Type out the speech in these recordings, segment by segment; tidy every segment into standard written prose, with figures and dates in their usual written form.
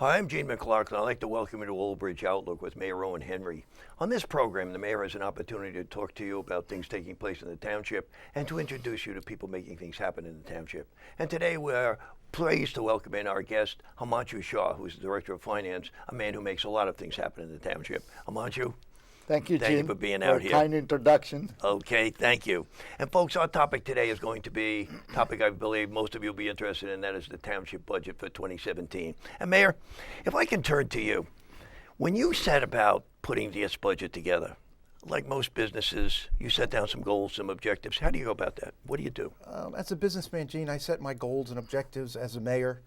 Hi, I'm Gene McClarkin. I'd like to welcome you to Old Bridge Outlook with Mayor Owen Henry. On this program, the mayor has an opportunity to talk to you about things taking place in the township and to introduce you to people making things happen in the township. And today we're pleased to welcome in our guest, Himanshu Shah, who's the Director of Finance, a man who makes a lot of things happen in the township. Himanshu? Thank you, Jim. Thank you for being out a here. Kind introduction. Okay, thank you. And folks, our topic today is going to be a topic I believe most of you will be interested in, that is the township budget for 2017. And Mayor, if I can turn to you, when you set about putting this budget together, like most businesses, you set down some goals, some objectives. How do you go about that? What do you do? As a businessman, Gene, I set my goals and objectives as a mayor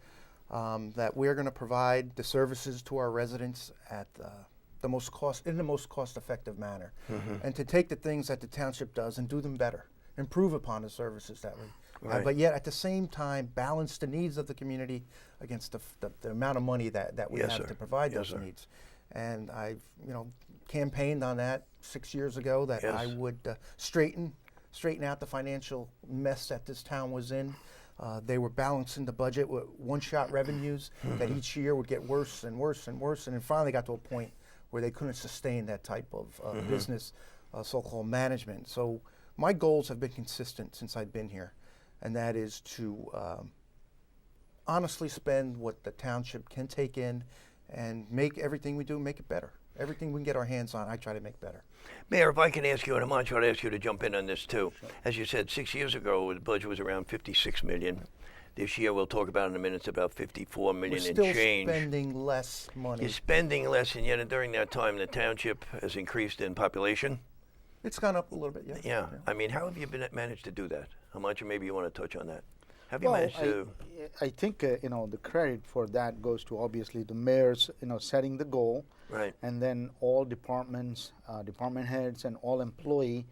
that we're going to provide the services to our residents at the most cost-effective manner, and to take the things that the township does and do them better, improve upon the services that we have, but yet at the same time balance the needs of the community against the amount of money that we have to provide those needs. And I've campaigned on that 6 years ago that I would straighten out the financial mess that this town was in. They were balancing the budget with one-shot revenues that each year would get worse and worse and worse, and it finally got to a point where they couldn't sustain that type of business, so-called management. So my goals have been consistent since I've been here, and that is to honestly spend what the township can take in and make everything we do, make it better. Everything we can get our hands on, I try to make better. Mayor, if I can ask you, and Himanshu, I'd ask you to jump in on this too. Sure. As you said, 6 years ago, the budget was around $56 million. This year, we'll talk about in a minute, it's about $54 million and change. We're still spending less money. You're spending less, and yet during that time, the township has increased in population. It's gone up a little bit, yeah. Yeah. I mean, how have you managed to do that? Himanshu, maybe you want to touch on that. Have you managed to? I think the credit for that goes to obviously the mayor's setting the goal, right, and then all departments, department heads, and all employee,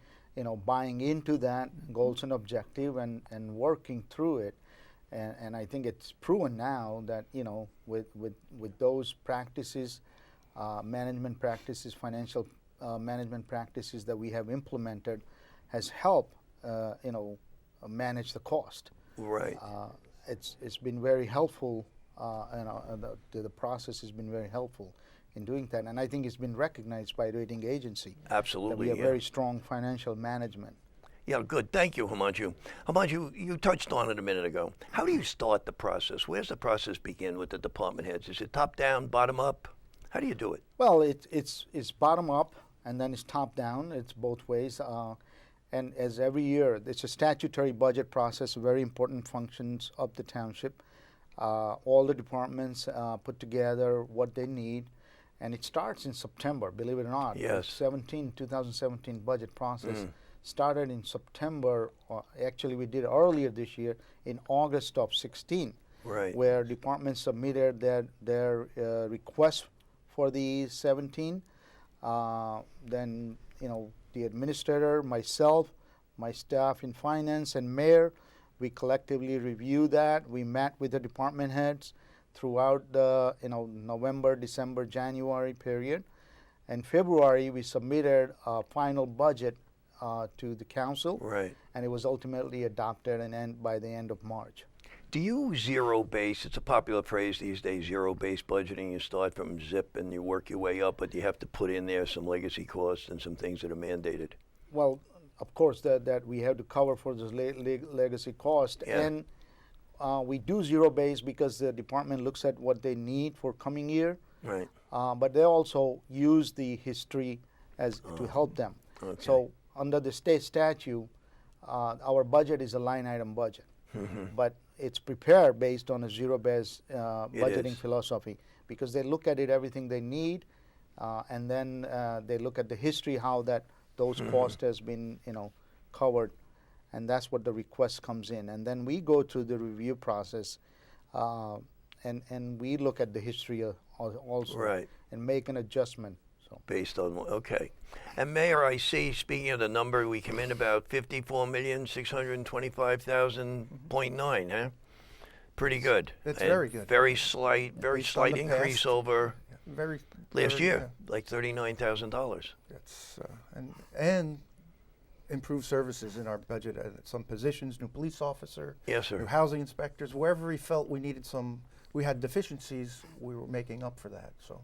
buying into that goals and objective and working through it. And I think it's proven now that with those practices, management practices, financial management practices that we have implemented, has helped manage the cost. Right. It's been very helpful. The process has been very helpful in doing that, and I think it's been recognized by rating agency. Absolutely. That we have very strong financial management. Yeah, good. Thank you, Himanshu. Himanshu, you touched on it a minute ago. How do you start the process? Where's the process begin with the department heads? Is it top down, bottom up? How do you do it? Well, it's bottom up and then it's top down. It's both ways. And as every year, it's a statutory budget process, very important functions of the township. All the departments put together what they need. And it starts in September, believe it or not. Yes. 2017 budget process. Started in September, actually we did earlier this year in August of 16, right, where departments submitted their request for the 17. Then the administrator, myself, my staff in finance, and mayor, we collectively reviewed that. We met with the department heads throughout the November, December, January period. And February we submitted a final budget to the council, right, and it was ultimately adopted by the end of March. Do you zero base? It's a popular phrase these days, zero base budgeting. You start from zip and you work your way up, but you have to put in there some legacy costs and some things that are mandated. Well, of course, that we have to cover for this legacy cost, and we do zero base because the department looks at what they need for coming year, right? But they also use the history as to help them. Okay. So under the state statute, our budget is a line item budget, but it's prepared based on a zero-based budgeting philosophy, because they look at it, everything they need, and then they look at the history, how those costs has been covered, and that's what the request comes in. And then we go through the review process, and we look at the history also, right, and make an adjustment. Based on, okay. And Mayor, I see, speaking of the number, we come in about 54,625,000.9, huh? Pretty good. That's very good. Very slight increase over last year, like $39,000. That's and improved services in our budget. Some positions, new police officer, yes, sir, new housing inspectors, wherever we felt we needed some we had deficiencies, we were making up for that. So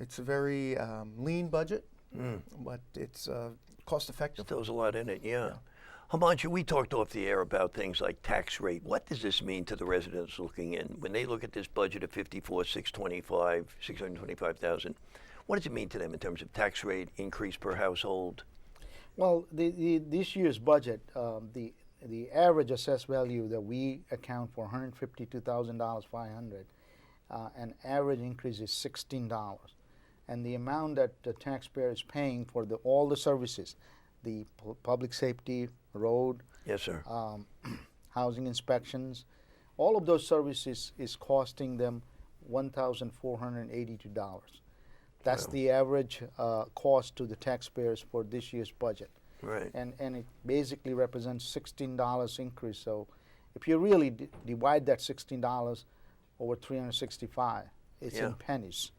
it's a very lean budget, but it's cost effective. Still has a lot in it, yeah. Himanshu, we talked off the air about things like tax rate. What does this mean to the residents looking in? When they look at this budget of 625,000, what does it mean to them in terms of tax rate, increase per household? Well, this year's budget, the average assessed value that we account for, $152,500, an average increase is $16. And the amount that the taxpayer is paying for all the services, the public safety, road, Yes, sir. housing inspections, all of those services is costing them $1,482. That's Wow. the average cost to the taxpayers for this year's budget. Right. And it basically represents $16 increase. So if you really divide that $16 over 365, it's Yeah. in pennies.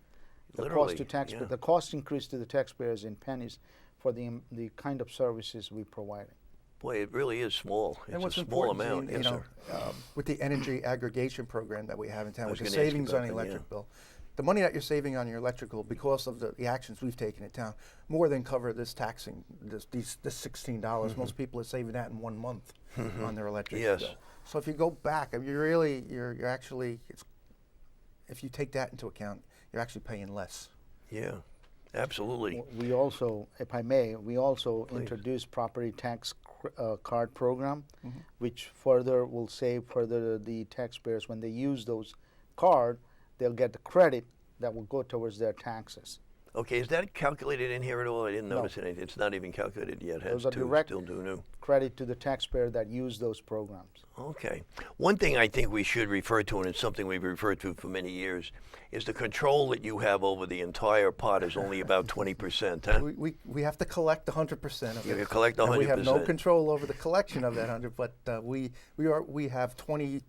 The Literally, cost to taxpayer, yeah. the cost increase to the taxpayers in pennies for the kind of services we providing. Boy, it really is small. And It's what's a small important, amount. Gene, Yes, you know, sir. with the energy aggregation program that we have in town, was with the gonna ask you savings about on the that, electric yeah. bill, the money that you're saving on your electrical because of the actions we've taken in town more than cover this taxing, this $16. Most people are saving that in 1 month on their electric Yes. bill. So if you go back, I mean, you're actually, if you take that into account, you're actually paying less. Yeah, absolutely. We also, if I may, we also Please. introduced property tax card program, which further will save further the taxpayers when they use those card, they'll get the credit that will go towards their taxes. Okay, is that calculated in here at all? I didn't No. notice it. It's not even calculated yet. Those Has are to direct still do new. credit to the taxpayer that use those programs. Okay. One thing I think we should refer to, and it's something we've referred to for many years, is the control that you have over the entire pot is only about 20%, huh? We have to collect 100% of it. You collect And we have no 100%. control over the collection of that 100, but we have 20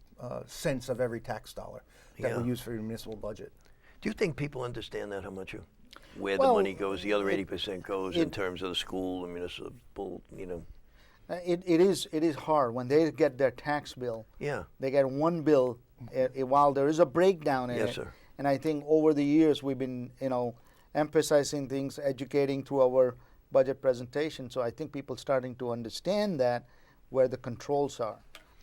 cents of every tax dollar that Yeah. we use for the municipal budget. Do you think people understand that, how much where Well, the money goes, the other 80% goes in it- terms of the school, the municipal, you know? It is hard when they get their tax bill. Yeah. They get one bill, while there is a breakdown in Yes, it. sir. And I think over the years we've been, emphasizing things, educating through our budget presentation. So I think people starting to understand that where the controls are.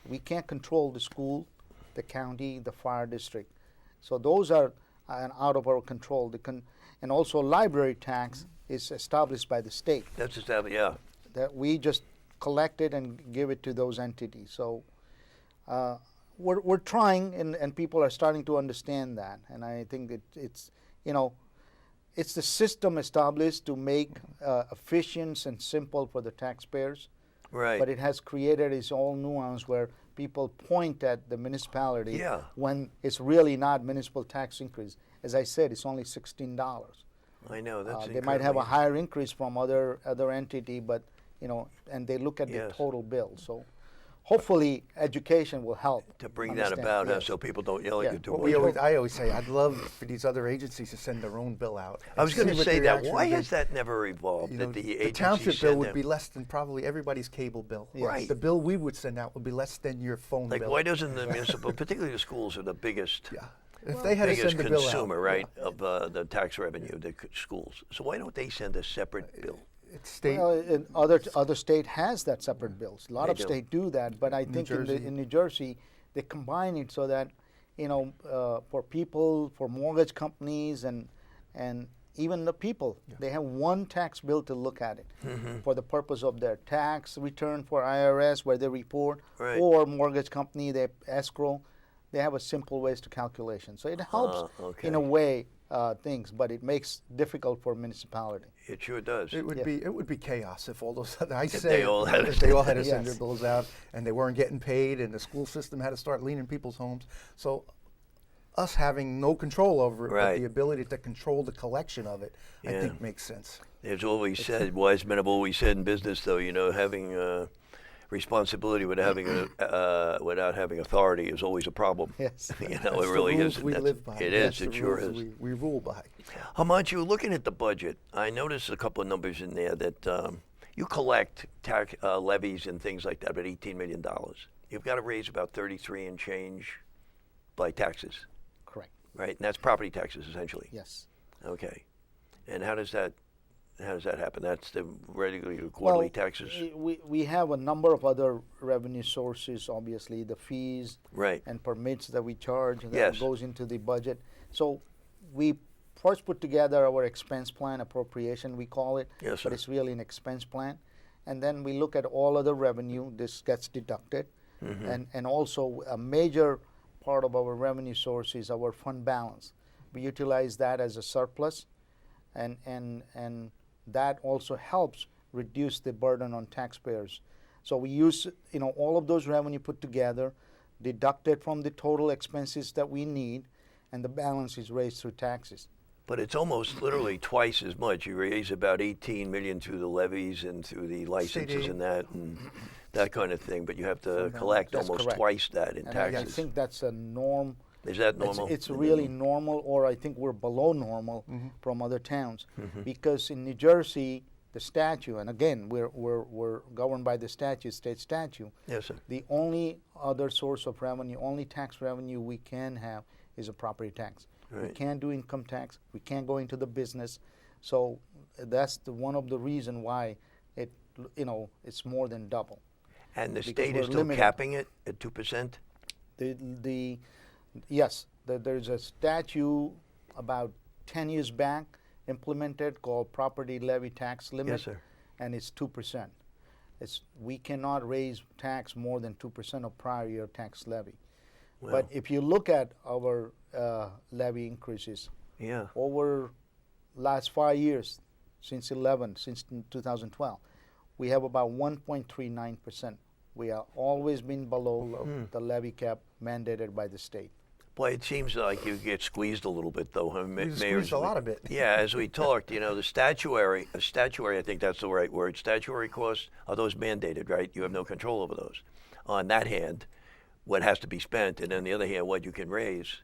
We can't control the school, the county, the fire district. So those are out of our control. And also library tax is established by the state. That's established, yeah. That we just collect it and give it to those entities. So we're trying, and people are starting to understand that. And I think it's the system established to make efficient and simple for the taxpayers. Right. But it has created its own nuance where people point at the municipality Yeah. when it's really not municipal tax increase. As I said, it's only $16. I know, that's They might have a incredibly- higher increase from other entity, but and they look at Yes. the total bill. So hopefully education will help to bring that understand. about, Yes. so people don't yell at Yeah. you too Well, much. I always say I'd love for these other agencies to send their own bill out. I was and going to see what say the that. reaction Why would be. has that never evolved? You That know, the the agencies township send bill would them- be less than probably everybody's cable bill. Yes. Right. The bill we would send out would be less than your phone Like, bill. why doesn't the municipal, particularly the schools, are the biggest, Yeah. If they had to biggest send the bill consumer, out, right, of the tax revenue, the schools. So why don't they send a separate bill? it's state. Well, in other state has that separate bills. A lot They of do. state do that, but I think Jersey. in New Jersey they combine it so that for people, for mortgage companies, and even the people, they have one tax bill to look at it for the purpose of their tax return for IRS where they report, Right. or mortgage company they escrow. They have a simple ways to calculation, so it helps okay. in a way things, but it makes difficult for municipality. It sure does. It would Yeah. be chaos if all those other, they all had to if they all had to send Yes. their bills out and they weren't getting paid and the school system had to start leaning people's homes. So us having no control over it, Right. but the ability to control the collection of it, I Yeah. think makes sense. There's always said, wise men have always said in business, though, having responsibility without having authority is always a problem. Yes. It That's really the is. rules we That's- live by. It That's is. the It sure rules is. we rule by. Himanshu, looking at the budget, I noticed a couple of numbers in there that you collect tax levies and things like that, about $18 million. You've got to raise about 33 and change by taxes. right? And that's property taxes essentially. Yes. Okay. And how does that happen? That's the regular quarterly taxes? We have a number of other revenue sources, obviously, the fees Right. and permits that we charge that Yes. goes into the budget. So we first put together our expense plan, appropriation we call it, Yes, but sir. it's really an expense plan. And then we look at all other revenue, this gets deducted. And also a major part of our revenue source is our fund balance. We utilize that as a surplus, and that also helps reduce the burden on taxpayers. So we use all of those revenue put together, deducted from the total expenses that we need, and the balance is raised through taxes. But it's almost literally twice as much. You raise about 18 million through the levies and through the licenses and that kind of thing, but you have to collect That's almost correct. twice that in And I taxes. think that's a norm. Is that normal? It's really normal, or I think we're below normal from other towns, because in New Jersey, the statute, and again, we're governed by the statute, state statute. Yes, sir. The only other source of revenue, only tax revenue we can have is a property tax. We Right. can't do income tax. We can't go into the business. So that's one of the reason why it's more than double. And the Because state we're is still limited. capping it at 2%? Yes, there's a statute about 10 years back implemented called property levy tax limit. Yes, sir. And it's 2%. We cannot raise tax more than 2% of prior year tax levy. Wow. But if you look at our levy increases Yeah. over last 5 years, since 2012, we have about 1.39%. We have always been below the levy cap mandated by the state. Boy, it seems like you get squeezed a little bit, though. Huh? You squeezed a lot of it. Yeah, as we talked, the statutory, I think that's the right word, statutory costs are those mandated, right? You have no control over those. On that hand, what has to be spent, and on the other hand, what you can raise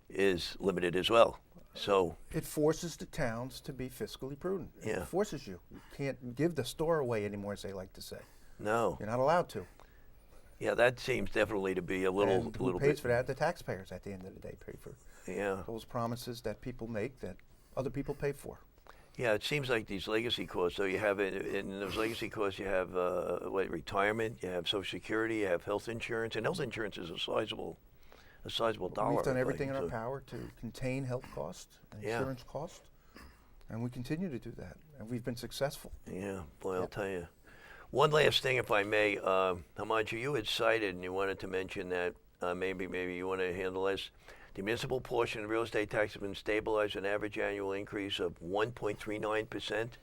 is limited as well. So, It forces the towns to be fiscally prudent. Yeah. It forces you. You can't give the store away anymore, as they like to say. no. You're not allowed to. Yeah, that seems definitely to be a little, And who little pays bit. for that? The taxpayers at the end of the day pay for Yeah. those promises that people make that other people pay for. Yeah, it seems like these legacy costs. So you have in those legacy costs, you have retirement, you have Social Security, you have health insurance, and health insurance is a sizable dollar. We've done like, everything in our so- power to contain health costs and Yeah. insurance costs, and we continue to do that, and we've been successful. Yeah, boy, I'll tell you. One last thing, if I may, Himanshu, you had cited and you wanted to mention that maybe you want to handle this. The municipal portion of real estate tax has been stabilized at an average annual increase of 1.39%.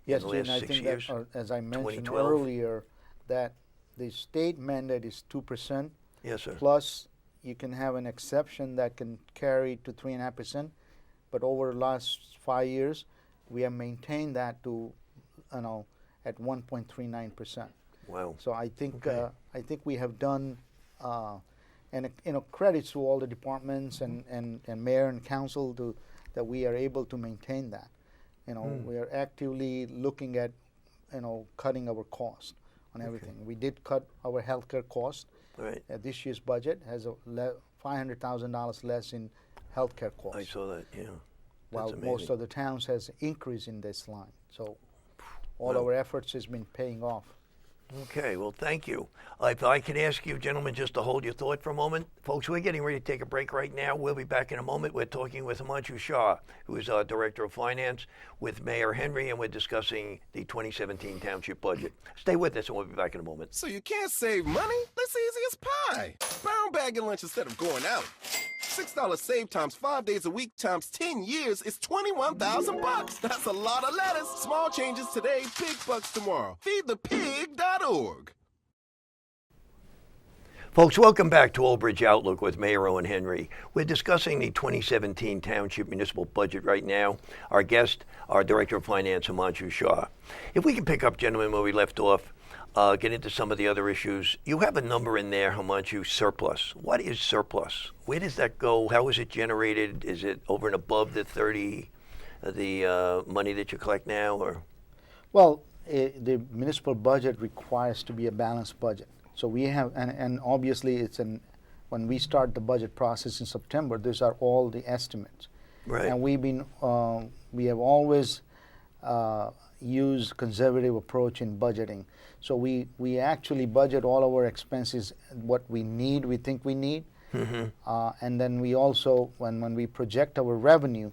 Yes, in the Gene, last I 6 think years. that, as I mentioned 2012. earlier, that the state mandate is 2%, Yes, sir. plus you can have an exception that can carry to 3.5%. But over the last 5 years, we have maintained that to, at 1.39%. Wow. So I think Okay. I think we have done, and credits to all the departments and mayor and council that we are able to maintain that. We are actively looking at, cutting our cost on everything. We did cut our healthcare cost. Right. This year's budget has $500,000 less in healthcare costs, I saw that, yeah. while That's most amazing. of the towns has increase in this line. So all Wow. our efforts has been paying off. Okay, well, thank you. If I could ask you, gentlemen, just to hold your thought for a moment. Folks, we're getting ready to take a break right now. We'll be back in a moment. We're talking with Himanshu Shah, who is our Director of Finance, with Mayor Henry, and we're discussing the 2017 Township budget. Stay with us, and we'll be back in a moment. So you can't save money? That's easy as pie. Brown bag your lunch instead of going out. $6 save times 5 days a week times 10 years is $21,000. That's a lot of lettuce. Small changes today, big bucks tomorrow. Feedthepig.org. Folks, welcome back to Old Bridge Outlook with Mayor Owen Henry. We're discussing the 2017 Township Municipal Budget right now. Our guest, our Director of Finance, Himanshu Shah. If we can pick up, gentlemen, where we left off, get into some of the other issues. You have a number in there, Himanshu, surplus. What is surplus? Where does that go? How is it generated? Is it over and above the money that you collect now, or? Well, the municipal budget requires to be a balanced budget. So we have, and obviously it's when we start the budget process in September, these are all the estimates. Right. And we have always used conservative approach in budgeting. So we actually budget all our expenses, what we think we need. And then we also, when we project our revenue,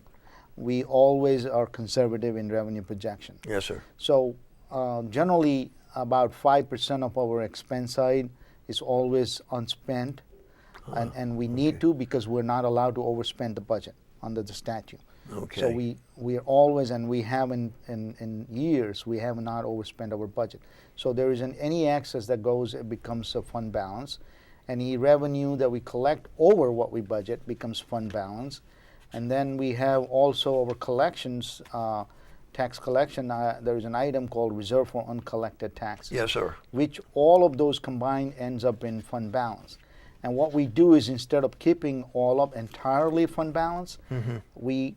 we always are conservative in revenue projection. Yes, sir. So generally, about 5% of our expense side is always unspent, and we need to, because we're not allowed to overspend the budget under the statute. Okay. So we are always, and we haven't in years, we have not overspent our budget. So there isn't any excess that goes, it becomes a fund balance. Any revenue that we collect over what we budget becomes fund balance. And then we have also our collections, tax collection. There is an item called reserve for uncollected taxes. Yes, sir. Which all of those combined ends up in fund balance. And what we do is, instead of keeping all up entirely fund balance, we,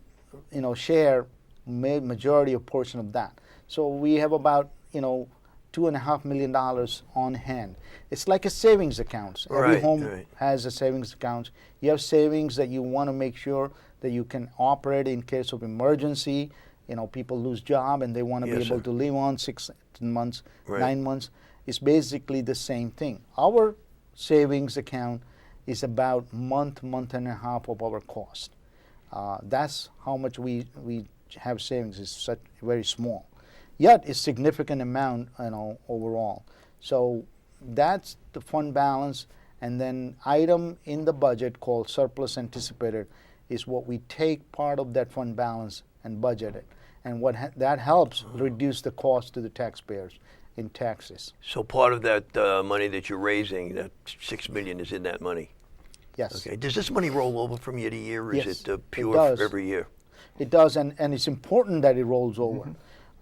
share majority of portion of that. So we have about, $2.5 million on hand. It's like a savings account. Every Right, home right. has a savings account. You have savings that you want to make sure that you can operate in case of emergency. People lose job and they want to be Yes, able sir. to live on 6 months, Right. 9 months. It's basically the same thing. Our savings account is about month and a half of our cost. That's how much we have savings. It's such very small, yet it's significant amount, overall. So that's the fund balance. And then item in the budget called surplus anticipated is what we take part of that fund balance and budget it, and that helps reduce the cost to the taxpayers in taxes. So part of that money that you're raising, that $6 million, is in that money. Yes. Okay. Does this money roll over from year to year, or Yes, is it it pure does. for every year? It does, and it's important that it rolls over.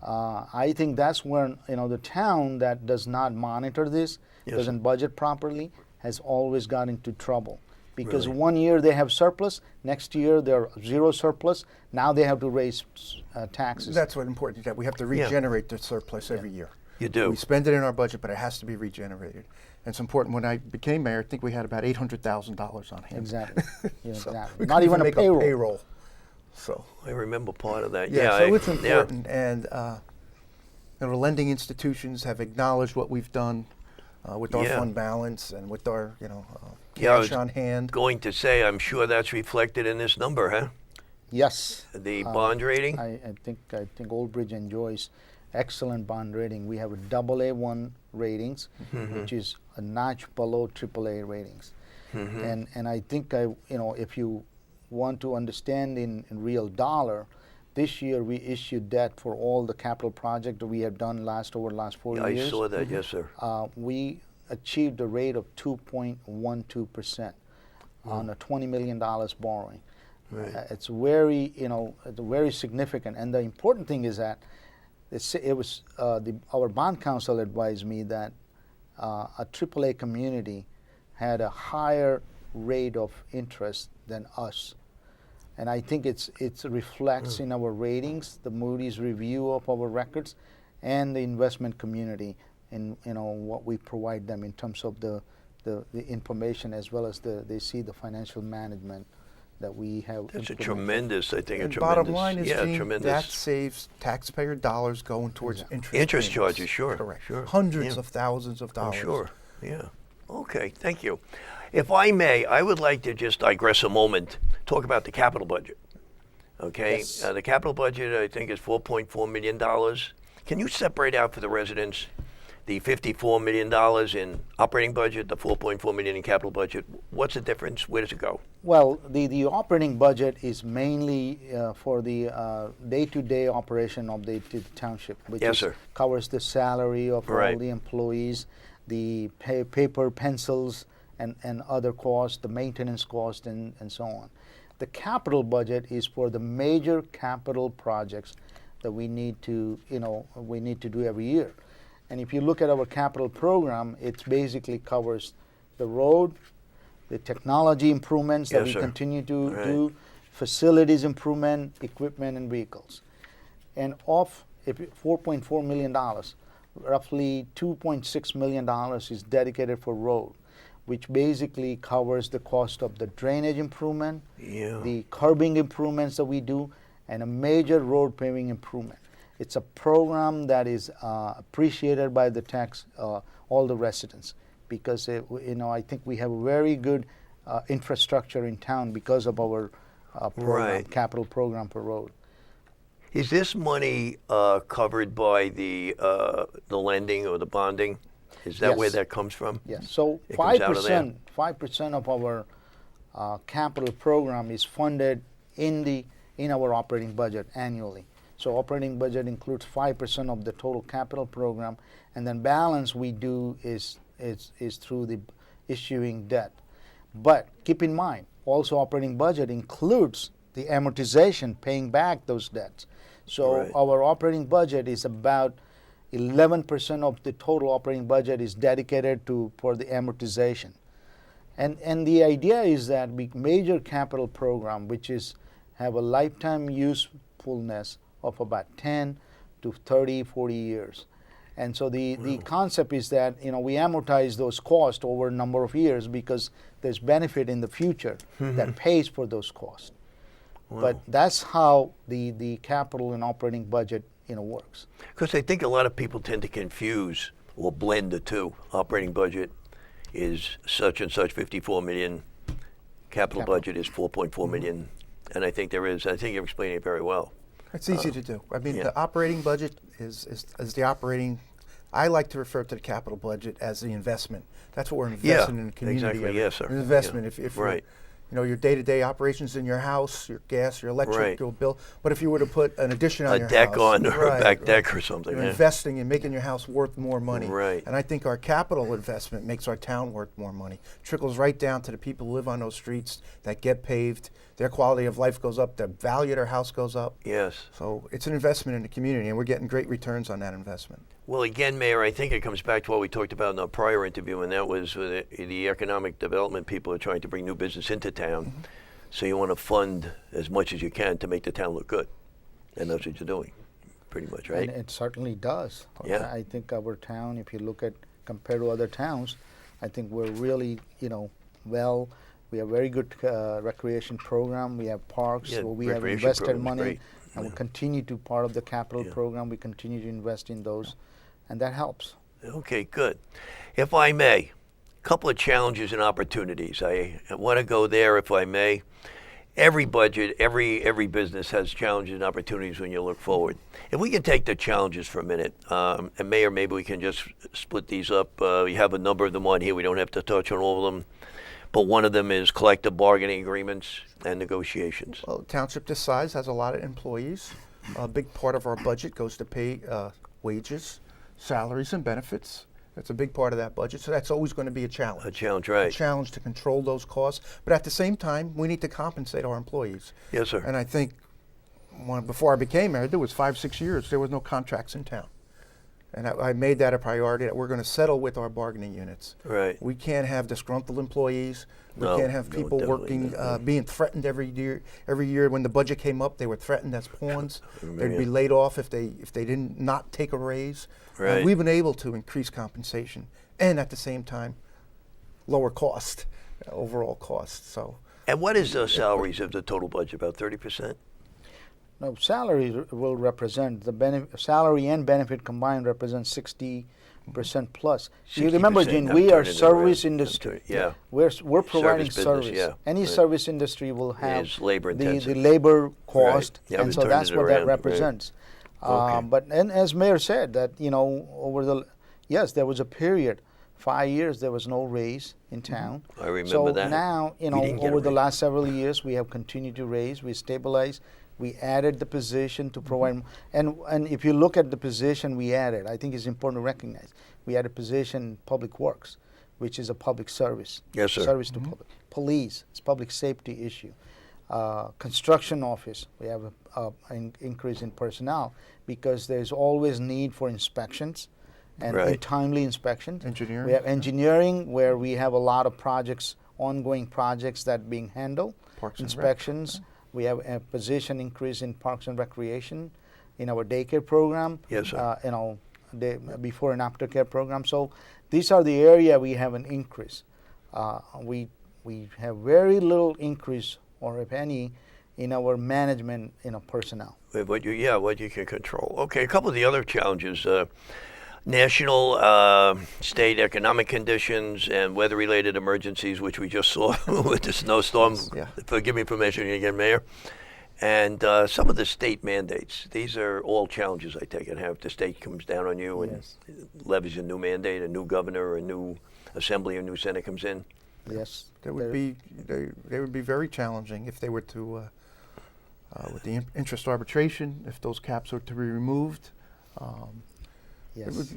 I think that's when the town that does not monitor this, Yes, doesn't budget properly, has always got into trouble. Because Really? one year they have surplus, next year they're zero surplus. Now they have to raise taxes. That's what's important, that we have to Yeah. regenerate the surplus every year. You do. We spend it in our budget, but it has to be regenerated. And it's important. When I became mayor, I think we had about $800,000 on hand. Exactly. Yeah, So exactly. we Not couldn't even a make payroll. So I remember part of that. yeah, so it's yeah. important. And lending institutions have acknowledged what we've done with our Yeah. fund balance and with our Yeah, I cash was on hand. Going to say, I'm sure that's reflected in this number, huh? Yes. The bond rating? I think Old Bridge enjoys excellent bond rating. We have a AA1 ratings, which is a notch below AAA ratings. And I think if you want to understand in real dollar, this year we issued debt for all the capital project that we have done over the last 4 I years. saw that, yes, sir. We achieved a rate of 2.12% on a $20 million borrowing. Right. It's very, it's very significant. And the important thing is that our bond counsel advised me that a AAA community had a higher rate of interest than us. And I think it reflects in our ratings, the Moody's review of our records, and the investment community in what we provide them in terms of the information, as well as they see the financial management that we have. That's a implemented. tremendous, I think, a And tremendous. bottom line is, yeah, Gene, tremendous. that saves taxpayer dollars going towards interest. Interest payments. charges, sure, Correct. sure. Hundreds Yeah. of thousands of I'm dollars. sure. Yeah. Okay, thank you. If I may, I would like to just digress a moment, talk about the capital budget. Okay, Yes. the capital budget, I think, is $4.4 million. Can you separate out for the residents the $54 million in operating budget, the $4.4 million in capital budget? What's the difference? Where does it go? Well, the operating budget is mainly for the day-to-day operation of the township, which Yes, sir. covers the salary of all Right. the employees, the paper, pencils, and other costs, the maintenance cost, and so on. The capital budget is for the major capital projects that we need to do every year. And if you look at our capital program, it basically covers the road, the technology improvements that Yes, we sir. continue to Right. do, facilities improvement, equipment, and vehicles. And of $4.4 million, roughly $2.6 million is dedicated for road. which basically covers the cost of the drainage improvement, Yeah. the curbing improvements that we do, and a major road paving improvement. It's a program that is appreciated by the all the residents, because I think we have a very good infrastructure in town because of our program, Right. capital program per road. Is this money covered by the lending or the bonding? Is that where Yes. that comes from? Yes. So It comes out of there? 5% of our capital program is funded in our operating budget annually. So operating budget includes 5% of the total capital program, and then balance we do is through the issuing debt. But keep in mind, also operating budget includes the amortization, paying back those debts. So Right. our operating budget is about 11% of the total operating budget is dedicated for the amortization. And the idea is that major capital program, which have a lifetime usefulness of about 10 to 30, 40 years. And so the concept is that we amortize those costs over a number of years because there's benefit in the future that pays for those costs. But that's how the capital and operating budget works. Because I think a lot of people tend to confuse or blend the two. Operating budget is such and such 54 million. Capital budget is 4.4 million. And I think you're explaining it very well. It's easy to do. I mean, yeah. the operating budget is the operating. I like to refer to the capital budget as the investment. That's what we're investing in the community. Exactly. Yes, sir. An investment. Yeah. If Right. your day-to-day operations in your house, your gas, your electric, Right. your bill. But if you were to put an addition on A your deck house, on, or a right, back right, deck or something. you're Yeah. investing in making your house worth more money. Right. And I think our capital investment makes our town worth more money. Trickles right down to the people who live on those streets that get paved. Their quality of life goes up. The value of their house goes up. Yes. So it's an investment in the community, and we're getting great returns on that investment. Well, again, Mayor, I think it comes back to what we talked about in our prior interview, and that was the economic development people are trying to bring new business into town. Mm-hmm. So you want to fund as much as you can to make the town look good. And that's what you're doing, pretty much, right? And it certainly does. Yeah. I think our town, if you look at compared to other towns, I think we're really, well. We have very good recreation program. We have parks. Yeah, So we have recreation invested program's money, great. and we continue to part of the capital Yeah. program. We continue to invest in those, and that helps. Okay, good. If I may, a couple of challenges and opportunities. I want to go there, if I may. Every budget, every business has challenges and opportunities when you look forward. If we can take the challenges for a minute, and Mayor, maybe we can just split these up. We have a number of them on here. We don't have to touch on all of them. But one of them is collective bargaining agreements and negotiations. Well, township this size has a lot of employees. A big part of our budget goes to pay wages, salaries, and benefits. That's a big part of that budget. So that's always going to be a challenge. A challenge, A right? challenge to control those costs. But at the same time, we need to compensate our employees. Yes, sir. And I think before I became mayor, there was 5-6 years, there was no contracts in town. And I made that a priority that we're going to settle with our bargaining units. Right. We can't have disgruntled employees. We No, can't have no, people definitely working, not. being threatened every year. Every year when the budget came up, they were threatened as pawns. They'd be Yeah. laid off if they didn't not take a raise. Right. We've been able to increase compensation and at the same time lower cost, overall cost. So And what is the salaries of the total budget? About 30%? No, salary will represent salary and benefit combined represent 60% plus. You remember, 60%, Gene, I'm we are turning it service around. industry. Yeah. We're providing business, service. yeah. Any Right. service industry will have Is labor the intensive. labor cost, Yeah, I've and been so turning that's it what around, that right. represents. Okay. But and as Mayor said, that yes, there was a period, 5 years there was no raise in town. I remember so that. now, We didn't get a over the raise. last several years, we have continued to raise. We stabilized. We added the position to provide, and if you look at the position we added, I think it's important to recognize we added position public works, which is a public service. Yes, sir. Service to public. Police, it's public safety issue. Construction office, we have an increase in personnel because there's always need for inspections and Right. timely inspections. Engineering. We have engineering where we have a lot of projects, ongoing projects that being handled. Parks and Rec. Inspections. We have a position increase in Parks and Recreation, in our daycare program. Yes, sir. Before and after care program. So these are the area we have an increase. we have very little increase, or if any, in our management, personnel. What you can control. Okay, a couple of the other challenges. National, state economic conditions and weather-related emergencies, which we just saw with the snowstorm. Yeah. Forgive me for mentioning it again, Mayor. And some of the state mandates. These are all challenges, I take it. If the state comes down on you and Yes. levies a new mandate, a new governor, a new assembly, a new senate comes in. Yes. They would be very challenging if they were to, with the interest arbitration, if those caps were to be removed. Yes.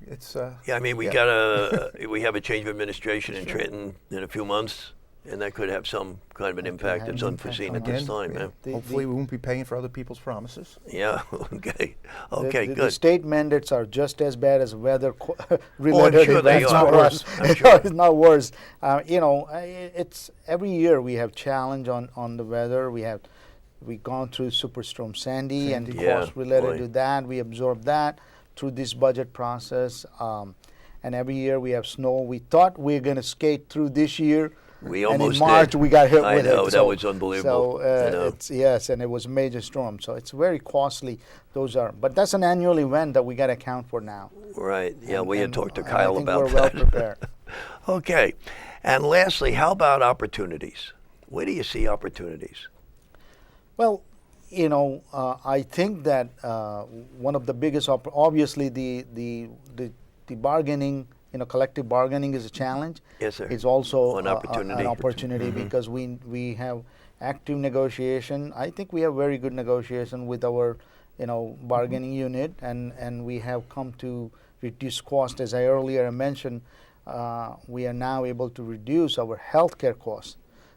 It's Yeah, I mean, we have a change of administration in Trenton in a few months, and that could have some kind of an impact have that's an impact unforeseen on at this us. time. Yeah. Yeah. hopefully we won't be paying for other people's promises. Yeah. Okay. The- Okay. the Good. state mandates are just as bad as weather-related sure they events are. for us. I'm sure. It's not worse. It's every year we have challenge on the weather. We've gone through Superstorm Sandy and Sandy. Yeah, costs related boy. to that. We absorbed that through this budget process. And every year we have snow. We thought we were going to skate through this year. We and almost in March did. we got hit I with know, it. that was unbelievable. So I know. it's yes, and it was a major storm. So it's very costly. But that's an annual event that we got to account for now. Right. Yeah, we had And- talked to and Kyle I think about we're well that. prepared. Okay. And lastly, how about opportunities? Where do you see opportunities? Well, I think that one of the biggest, obviously, the bargaining, collective bargaining is a challenge. Yes, sir. It's also An opportunity. an opportunity because we have active negotiation. I think we have very good negotiation with our, bargaining unit, and we have come to reduce cost. As I earlier mentioned, we are now able to reduce our healthcare costs.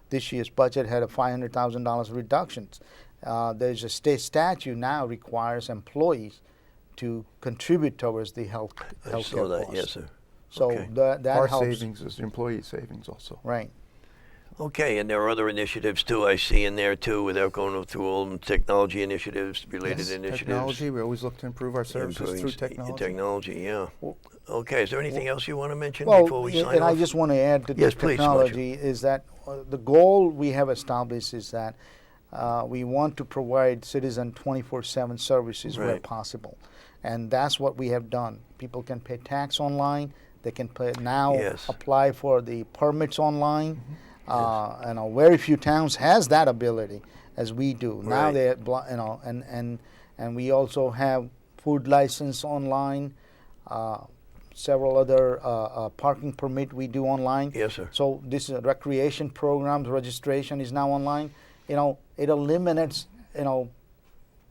This year's budget had a $500,000 reduction. There's a state statute now requires employees to contribute towards the I healthcare saw that. costs. Yes, sir. So Okay. that Our helps. savings is employee savings also. Right. Okay, and there are other initiatives too I see in there too, without going through all the technology initiatives, related Yes, initiatives. technology. We always look to improve our services improving through s- technology. Technology, yeah. Okay, is there anything else you want to mention Well, before we sign and off? I just want to add to Yes, the please, technology is that the goal we have established is that we want to provide citizen 24/7 services where Right. possible, and that's what we have done. People can pay tax online. They can now Yes. apply for the permits online. Very few towns has that ability as we do. Now Right. they, and we also have food license online. Several other parking permit we do online. Yes, sir. So this recreation programs registration is now online. It eliminates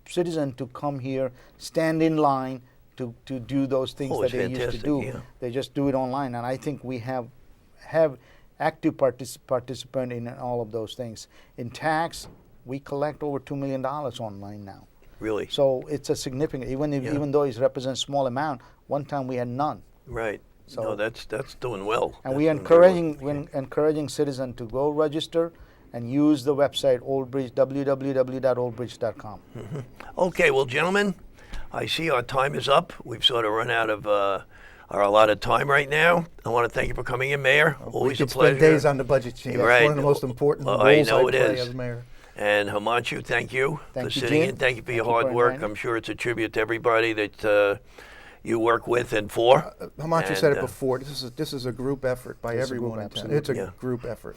citizen to come here, stand in line to do those things Oh, that it's they used to fantastic, do. yeah. They just do it online, and I think we have active participant in all of those things. In tax, we collect over $2 million online now. Really? So it's a significant, even though it represents small amount. One time we had none. Right. So- No, that's doing well. And That's we are doing very well. encouraging citizens to go register and use the website www.oldbridge.com. Okay, well, gentlemen, I see our time is up. We've sort of run out of our allotted time right now. I want to thank you for coming in, Mayor. We Always a could spend pleasure. days on the budget, Chief. Right. That's one of the most important Well, roles I know it play is. as mayor. And Himanshu, thank you Thank for you, sitting Gene. in. Thank you for your Thank you hard for work. inviting I'm sure it's a tribute to everybody that you work with and for. Himanshu said it And, before. This is a group effort by It's a group, everyone in town. absolutely. It's a Yeah. group effort,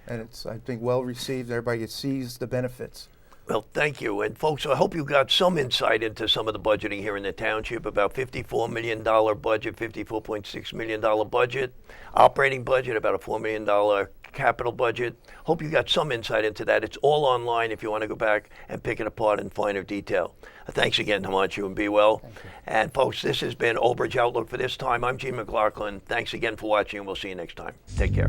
and it's, I think, well received. Everybody sees the benefits. Well, thank you. And folks, I hope you got some insight into some of the budgeting here in the township. About $54 million budget, $54.6 million budget, operating budget, about a $4 million capital budget. Hope you got some insight into that. It's all online if you want to go back and pick it apart in finer detail. Thanks again, Himanshu, and be well. And folks, this has been Old Bridge Outlook for this time. I'm Gene McLaughlin. Thanks again for watching, and we'll see you next time. Take care.